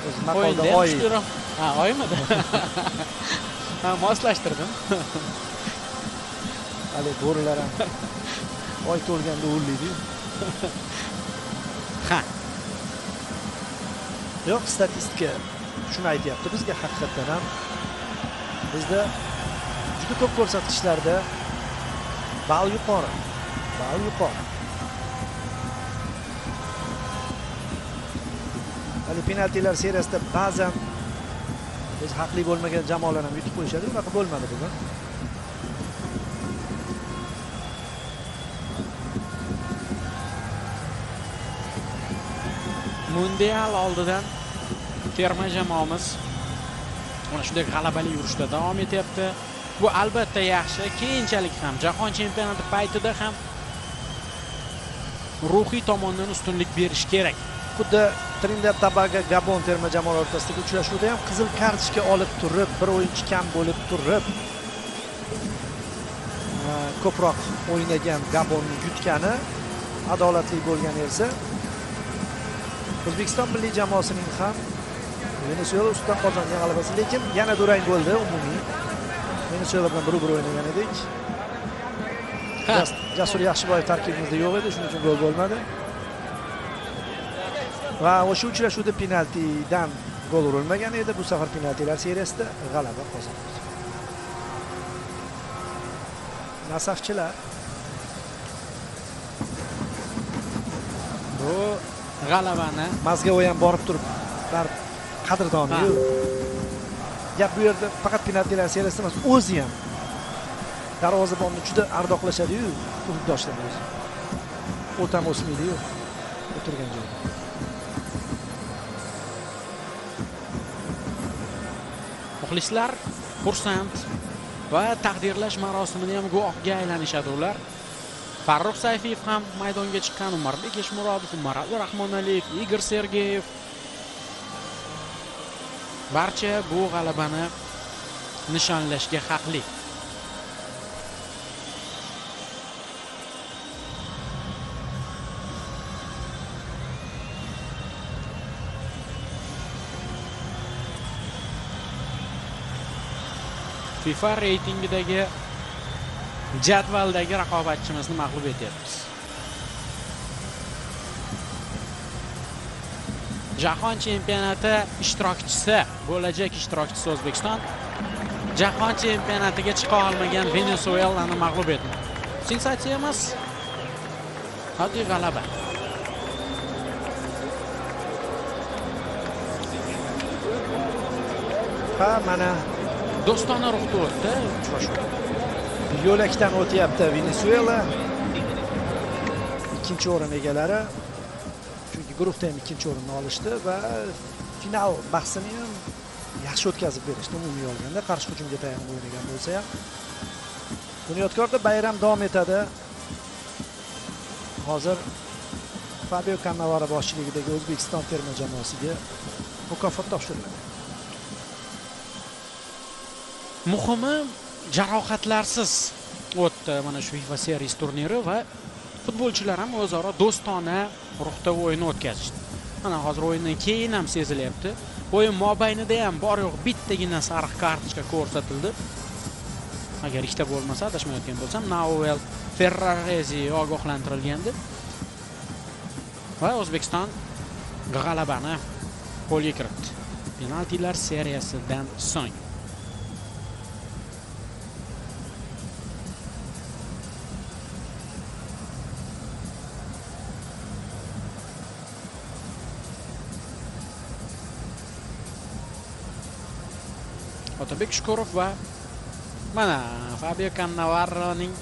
o'z maqolda oy. Ha, oymidi? Ha, moslashtirdim. Hali bo'rilar ham oy to'lganda o'rlaydi-yu. Ha. Yo'q, statistika shuni aytyapti bizga haqiqatan ham. Bizda juda ko'p ko'rsatkichlarda ball yuqori. Ball yuqori. Hali penaltilar seriyasida ba'zan o'zi haqli bo'lmagan jamoalar ham yutib qo'yishadi, unaqa bo'lmadi bugun. Mundial oldidan terma jamoamiz mana shunday g'alabali yurishda davom etyapti. Bu albatta yaxshi. Keyinchalik ham jahon chempionati paytida ham ruhiy tomondan ustunlik berish kerak. Xuddi Trinidad Tobago Gabon terma jamoalar o'rtasidagi uchrashuvda ham qizil kartochka olib turib, bir o'yinchi kam bo'lib turib ko'proq o'ynagan Gabonni yutgani adolatli bo'lgan esa O'zbekiston milliy jamoasining ham Venesuela ustidan qozongan g'alabasi, lekin yana durang bo'ldi umumiy. Venesuela bilan 1-1 o'ynagan edik. Jasur Yaxshiboyev tarkibimizda yo'q edi, shuning uchun gol bo'lmadi. Va o'sha uchrashuvda penaltidan gol urilmagan edi. Bu safar penaltilar seriyasida g'alaba qozondi. Nasafchilar bu g'alabani Mazgavoy ham borib turib, qadrdoni-yu. Gap bu yerda faqat penaltilar seriyasida emas, o'zi ham darvozabonni juda ardoqlashadi-yu, klubdoshlar o'zi. O'tam o'smaydi-yu, o'tirgan joyda. Muxlislar xursand va taqdirlash marosimini ham guvohga aylanishadi ular. Farruh Sayfiyev ham maydonga chiqqan, Umarbek Eshmurodov, Umar Abdurahmonaliyev, Igor Sergeyev. Barcha bu g'alabani nishonlashga haqli. FIFA reytingidagi jadvaldagi raqobatchimizni mag'lub etyapmiz. Jahon chempionati ishtirokchisi, bo'lajak ishtirokchisi O'zbekiston jahon chempionatiga chiqa olmagan Venesuelani mag'lub etdi. Sensatsiya emas? Oddiy g'alaba. Ha, mana do'stona ruhda o'tdi uchrashuv. Yo'lakdan o'tyapti Venesuela. Ikkinchi o'rin egalari. Chunki guruhda ham ikkinchi o'rinni olishdi va final bahsini ham yaxshi o'tkazib berishdi umumiy olganda, qarshi hujumga tayanib o'ynagan bo'lsa ham. Bunyodkorda bayram davom etadi. Hozir Fabio Cannavaro boshchiligidagi O'zbekiston terma jamoasiga mukofot topshiriladi. Muhimi jarohatlarsiz o'tdi mana shu FIFA Series turniri va futbolchilar ham o'zaro do'stona ruhda o'yin o'tkazishdi. Mana hozir o'yindan keyin ham sezilyapti. O'yin mobaynida ham bor yo'q bittagina sariq kartochka ko'rsatildi. Agar ikkita bo'lmasa, adashmayotgan bo'lsam, Nauvel Ferraresi ogohlantirilgandi. Va O'zbekiston g'alabani qo'lga kiritdi. Penaltilar seriyasidan so'ng. Otabek Shukurov va mana Fabio Cannavaroning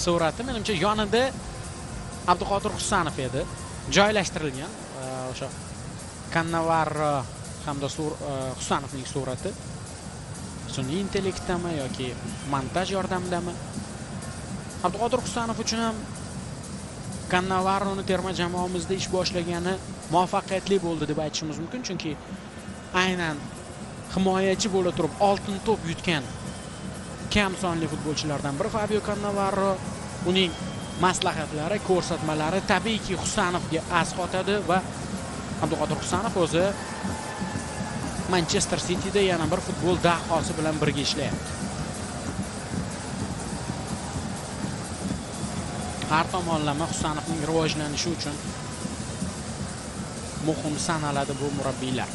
surati menimcha yonida Abduqodir Husanov edi joylashtirilgan. O'sha Cannavaro hamda Husanovning surati sun'iy intellektdami yoki montaj yordamidami? Abduqodir Husanov uchun ham Cannavaroni terma jamoamizda ish boshlagani muvaffaqiyatli bo'ldi deb aytishimiz mumkin, chunki aynan himoyachi bo'la turib oltin to'p yutgan kam sonli futbolchilardan biri Fabio Cannavaro. Uning maslahatlari, ko'rsatmalari tabiiyki Husanovga as qotadi va Abduqodir Husanov o'zi Manchester Cityda yana bir futbol dahosi bilan birga ishlayapti. Har tomonlama Husanovning rivojlanishi uchun muhim sanaladi bu murabbiylar.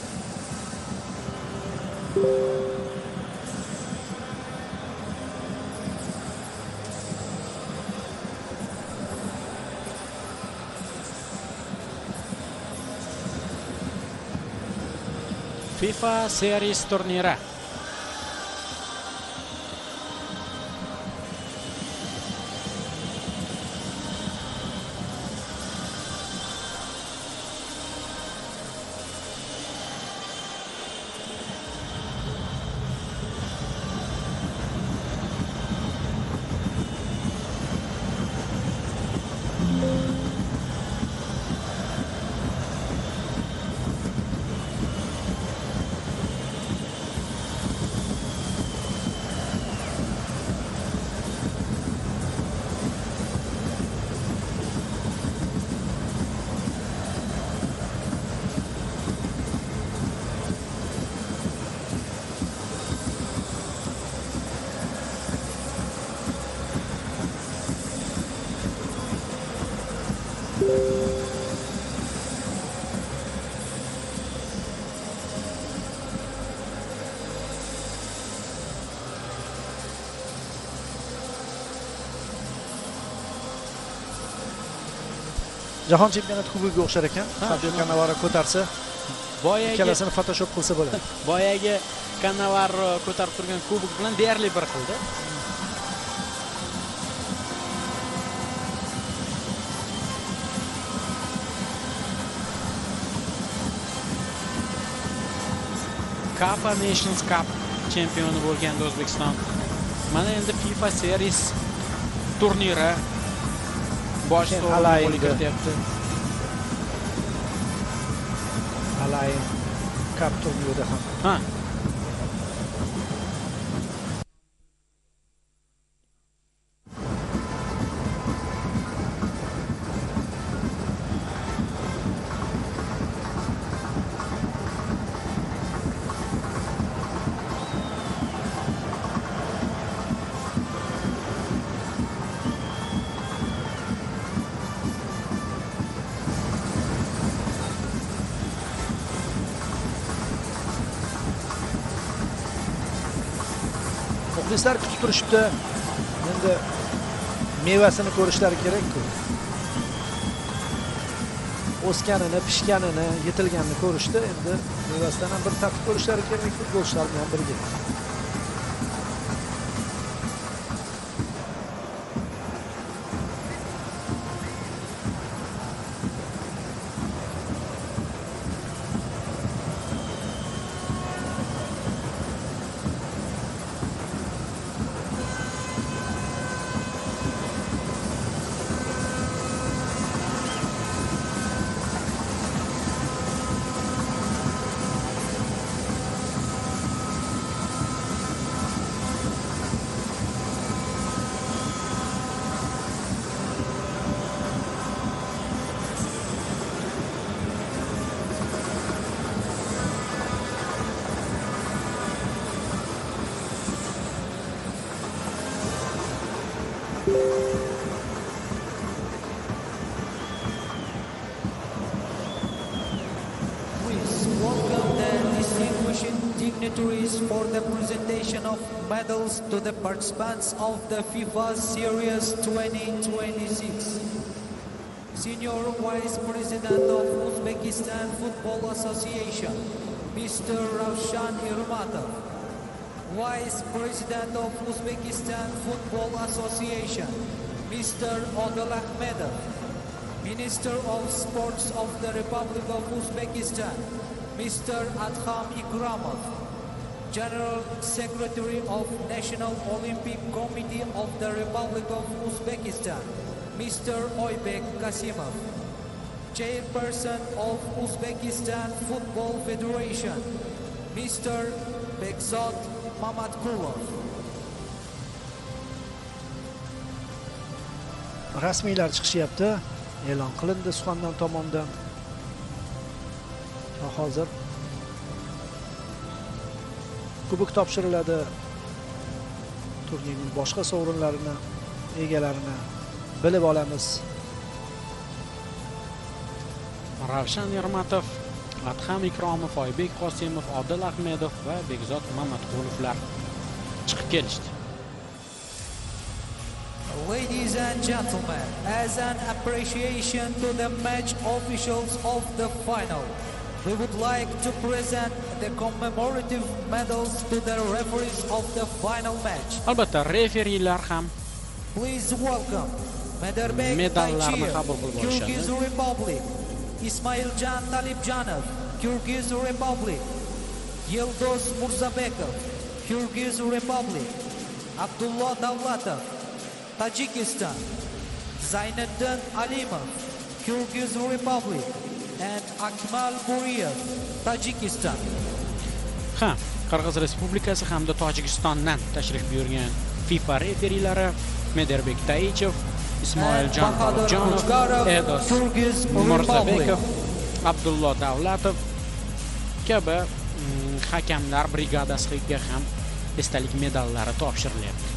FIFA Series turniri. Jahon chempionati kubogiga o'xshar ekan. Fabio Cannavaro ko'tarsa, ikkalasini Photoshop qilsa bo'ladi. Boyagi Cannavaro ko'tarib turgan kubok bilan deyarli bir xilda. Copa Nations Cup chempioni bo'lgan O'zbekiston. Mana endi FIFA Series turniri bosh so'rovga kirityapti. Alayn Cup turnirida ham. Ha. Muxlislar kutib turishibdi. Endi mevasini ko'rishlari kerak-ku. O'sganini, pishganini, yetilganini ko'rishdi. Endi mevasidan ham bir tatib ko'rishlari kerak futbolchilar bilan birga. Dignitaries for the presentation of medals to the participants of the FIFA Series 2026. Senior Vice President of Uzbekistan Football Association, Mr. Ravshan Irmatov. Vice President of Uzbekistan Football Association, Mr. Odil Ahmedov. Minister of Sports of the Republic of Uzbekistan, Mr. Adham Ikramov. General Secretary of National Olympic Committee of the Republic of Uzbekistan, Mr. Oybek Kasimov. Chairperson of Uzbekistan Football Federation, Mr. Bekzod Mamatkulov. Rasmiylar chiqishyapti. E'lon qilindi Suxandan tomonidan. Hozir kubok topshiriladi. Turnirning boshqa sovrinlarini, egalarini bilib olamiz. Ravshan Ermatov, Adham Ikromov, Oybek Qosimov, Odil Ahmedov va Bekzod Mamatqulovlar chiqib kelishdi. Ladies and gentlemen, as an appreciation to the match officials of the final, we would like to present the commemorative medals to the referees of the final match. Albatta, referilar ham Please welcome Medarbek medallarni Taychiyev, qabul qilib olishadi. Kyrgyz Republic, Ismailjan Talibjanov, Kyrgyz Republic, Yildoz Murzabekov, Kyrgyz Republic, Abdullah Davlatov, Tajikistan, Zayniddin Alimov, Kyrgyz Republic, and Akmal Guriyev, Tajikistan. Qirg'iz Respublikasi hamda Tojikistondan tashrif buyurgan FIFA referilari Medarbek Taychiyev, Ismoiljon Talibjanov, Edos Murzabekov, Abdullah Davlatov kabi hakamlar brigadasiga ham esdalik medallari topshirilyapti.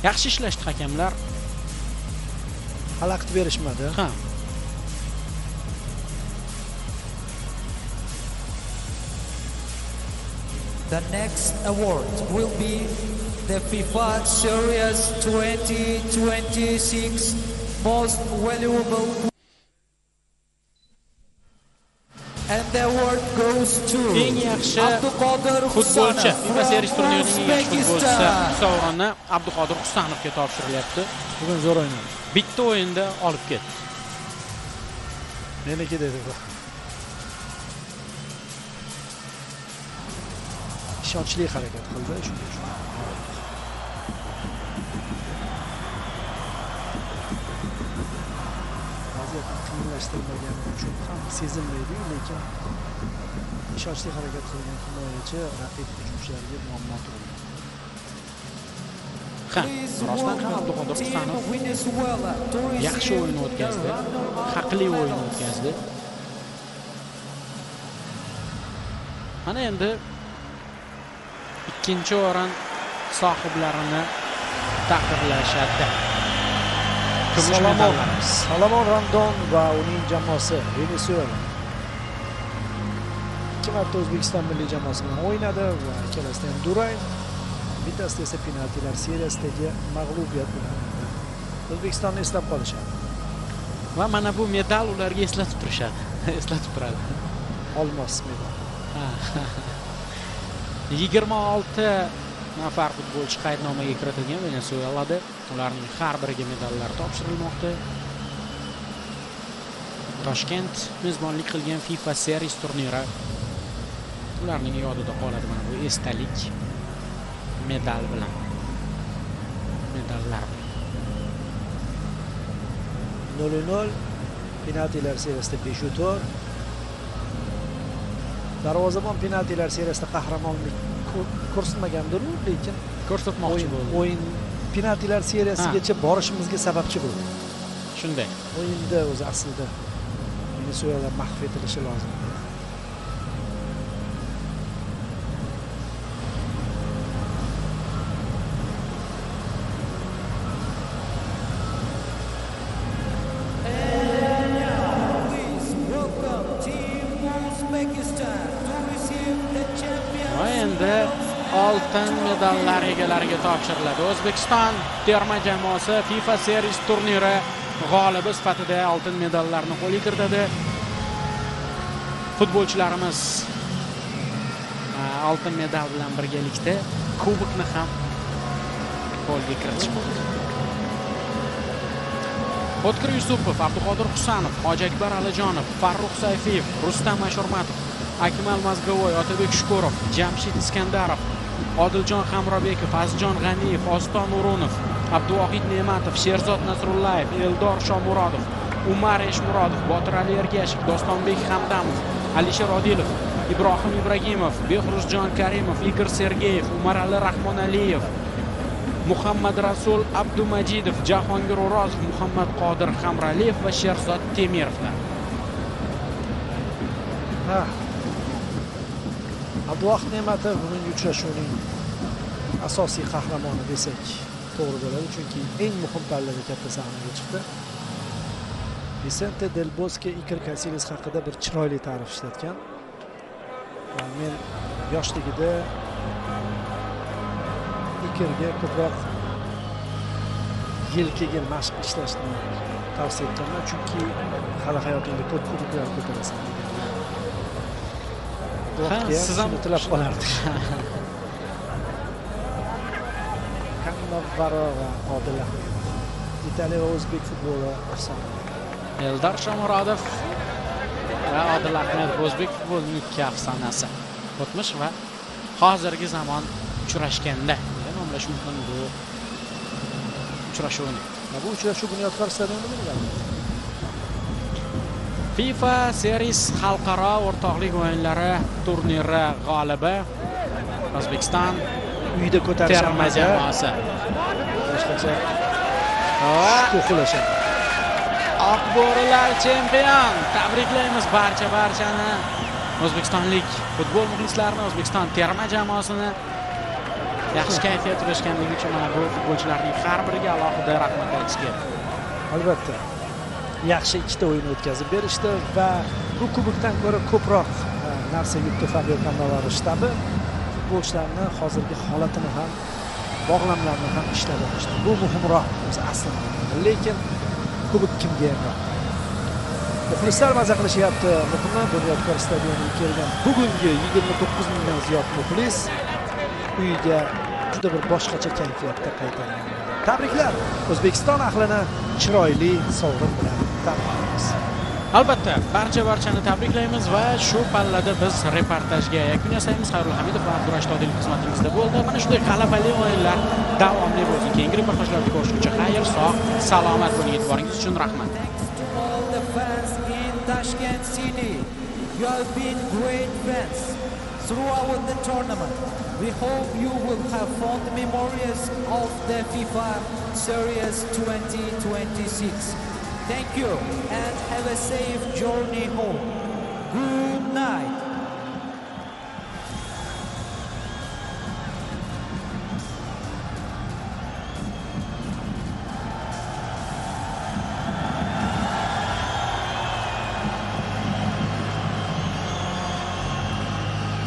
Yaxshi ishlashdi hakamlar. Xalaqit berishmadi. The next award will be the FIFA Series 2026 Most Valuable, and the award goes to Eng yaxshi Abduqodir futbolchi, Husanov FIFA Series from turnirining eng yaxshi futbolchisi Uzbekistan. sovrini Abduqodir Husanovga topshirilyapti. Bugun zo'r o'ynadi. Bitta o'yinda olib ketdi. Meniki dedi bu. Ishonchli harakat qildi shuning uchun. Vaziyatni qiyinlashtirmagani uchun ham sezilmaydi, lekin ishonchli harakat qilgan himoyachi raqib hujumchilariga muammo tug'dirdi. Please Rostdan ham welcome Abduqodir Team Husanov Venezuela to yaxshi receive o'yin o'tkazdi, the haqli o'yin medals. o'tkazdi. Mana endi ikkinchi o'rin sohiblarini taqdirlashadi. Kumush medallar. Salomon Rondon va uning jamoasi Venezuela 2 marta O'zbekiston milliy jamoasi bilan o'ynadi va ikkalasida ham durang. Bittasida esa penaltilar seriyasidagi mag'lubiyat bilan O'zbekistonni eslab qolishadi. Va mana bu medal ularga eslatib turishadi. Eslatib turadi. Olmos medal. 26 nafar futbolchi qaydnomaga kiritilgan Venezuelada. Ularning har biriga medallar topshirilmoqda. Toshkent mezbonlik qilgan FIFA Series turniri ularning yodida qoladi mana bu esdalik medal bilan. Medallar bilan. 0-0 penaltilar seriyasida Beshutor. Darvozabon penaltilar seriyasida qahramonlik ko'rsatmagandir, lekin Ko'rsatmoqchi bo'ldi. o'yin penaltilar seriyasigacha borishimizga sababchi bo'ldi. Shunday. O'yinda o'zi aslida Venezuela mahv etilishi lozim. Please welcome Team Uzbekistan to receive the champion. Va endi oltin medallar egalariga topshiriladi. O'zbekiston terma jamoasi FIFA Series turniri g'olibi sifatida oltin medallarni qo'lga kiritadi. Futbolchilarimiz oltin medal bilan birgalikda kubokni ham qo'lga kiritishmoqda. O'tkir Yusupov, Abduqodir Husanov, Hojiakbar Alijonov, Farruh Sayfiyev, Rustam Ashurmatov, Akmal Mazgavoy, Otabek Shukurov, Jamshid Iskandarov, Odiljon Hamrobekov, Azizjon G'aniyev, Oston O'runov, Abduvohid Ne'matov, Sherzod Nasrullayev, Eldor Shomurodov, Umar Eshmurodov, Botir Ali Ergashev, Dostonbek Hamdamov, Alisher Odilov, Ibrohim Ibragimov, Behruzjon Karimov, Igor Sergeyev, Umar Ali Rahmonaliyev, Muhammad Rasul Abdumajidov, Jahongir O'rozov, Muhammad Qodir Hamraliyev va Sherzod Temirovlar. Abduvohid Ne'matov bugungi uchrashuvning asosiy qahramoni desak to'g'ri bo'ladi, chunki eng muhim pallada katta sahnaga chiqdi. Vicente Del Bosque Iker Casillas haqida bir chiroyli ta'rif ishlatgan. Men yoshligida Ikerga ko'proq yelkaga mashq ishlashni tavsiya etaman, chunki hali hayotingda ko'p hududlar ko'tarasan. Siz ham tilab qolardik. Cannavaro va Odil Ahmedov. Italiya va o'zbek futboli afsona. Eldor Shomurodov va Odil Ahmedov o'zbek futbolining ikki afsonasi. O'tmish va hozirgi zamon uchrashganda nomlash mumkin bu uchrashuvni. Bu uchrashuv Bunyodkor stadionida bo'ladi. FIFA Series xalqaro o'rtoqlik o'yinlari turniri g'olibi O'zbekiston uyida terma jamoasi. Boshqacha to'qilashadi. Oq bo'rilar chempion. Tabriklaymiz barchani. O'zbekistonlik futbol muxlislarini, O'zbekiston terma jamoasini yaxshi kayfiyat ulashganligi uchun mana bu futbolchilarning har biriga alohida rahmat aytish kerak. Albatta. Yaxshi ikkita o'yin o'tkazib berishdi va bu kubokdan ko'ra ko'proq narsa yutdi Fabio Cannavaro shtabi. Futbolchilarning hozirgi holatini ham, bog'lamlarni ham ishlab olishdi. Bu muhimroq o'zi aslida. Lekin kubok kimga yo'q? Muxlislar maza qilishyapti. Muhimi Bunyodkor stadioniga kelgan bugungi 29 mingdan ziyod muxlis uyiga juda bir boshqacha kayfiyatda qaytarilgan. Tabriklar! O'zbekiston ahlini chiroyli sovg'in bilan tabriklaymiz. Albatta, barchani tabriklaymiz va shu pallada biz reportajga yakun yasaymiz. Xayrullo Hamidov va Abdurashid Odilov xizmatimizda bo'ldi. Mana shunday g'alabali o'yinlar davomli bo'lsin. Keyingi reportajlarda ko'rishguncha xayr, sog', salomat bo'ling. E'tiboringiz uchun rahmat. Tashkent City, you have been great fans throughout the tournament. We hope you will have fond memories of the FIFA Series 2026. Thank you and have a safe journey home. Good night.